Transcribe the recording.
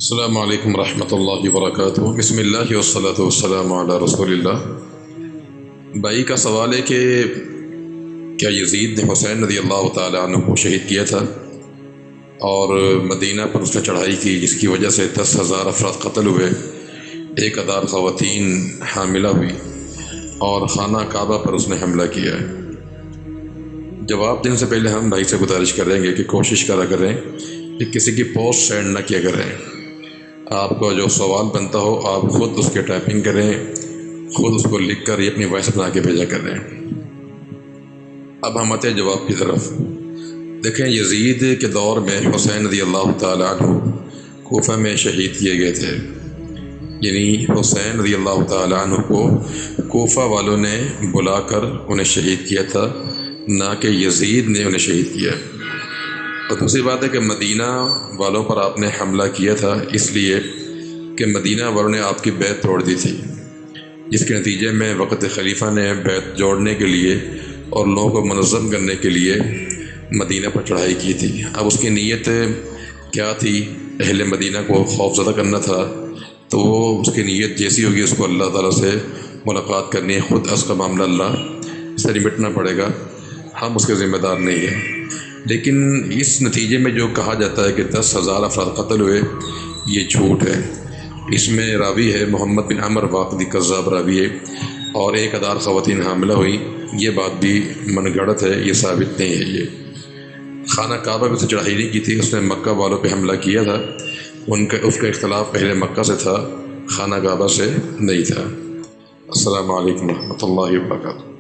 السلام علیکم ورحمۃ اللہ وبرکاتہ۔ بسم اللہ والصلاۃ والسلام علی رسول اللہ۔ بھائی کا سوال ہے کہ کیا یزید نے حسین رضی اللہ تعالیٰ عنہ کو شہید کیا تھا اور مدینہ پر اس نے چڑھائی کی جس کی وجہ سے 10,000 افراد قتل ہوئے، 1,000 خواتین حاملہ ہوئی اور خانہ کعبہ پر اس نے حملہ کیا ہے؟ جواب دینے سے پہلے ہم بھائی سے گزارش کریں گے کہ کوشش کرا کریں کہ کسی کی پوسٹ سینڈ نہ کیا کریں۔ آپ کا جو سوال بنتا ہو آپ خود اس کے ٹائپنگ کریں، خود اس کو لکھ کر یہ اپنی وائس بنا کے بھیجا کریں۔ اب ہم آتے ہیں جواب کی طرف۔ دیکھیں، یزید کے دور میں حسین رضی اللہ تعالیٰ عنہ کوفہ میں شہید کیے گئے تھے، یعنی حسین رضی اللہ تعالیٰ عنہ کو کوفہ والوں نے بلا کر انہیں شہید کیا تھا، نہ کہ یزید نے انہیں شہید کیا۔ اور دوسری بات ہے کہ مدینہ والوں پر آپ نے حملہ کیا تھا اس لیے کہ مدینہ والوں نے آپ کی بیعت توڑ دی تھی، جس کے نتیجے میں وقت خلیفہ نے بیعت جوڑنے کے لیے اور لوگوں کو منظم کرنے کے لیے مدینہ پر چڑھائی کی تھی۔ اب اس کی نیت کیا تھی؟ اہل مدینہ کو خوف زدہ کرنا تھا، تو وہ اس کی نیت جیسی ہوگی اس کو اللہ تعالیٰ سے ملاقات کرنی ہے، خود اس کا معاملہ اللہ سے نمٹنا پڑے گا، ہم اس کے ذمہ دار نہیں ہیں۔ لیکن اس نتیجے میں جو کہا جاتا ہے کہ 10,000 افراد قتل ہوئے، یہ جھوٹ ہے۔ اس میں راوی ہے محمد بن عمر واقدی کذاب راوی ہے، اور 1,000 خواتین حاملہ ہوئی، یہ بات بھی من گھڑت ہے، یہ ثابت نہیں ہے۔ یہ خانہ کعبہ پہ سے چڑھائی نہیں کی تھی، اس نے مکہ والوں پہ حملہ کیا تھا، اس کا اختلاف پہلے مکہ سے تھا، خانہ کعبہ سے نہیں تھا۔ السلام علیکم ورحمۃ اللہ وبرکاتہ۔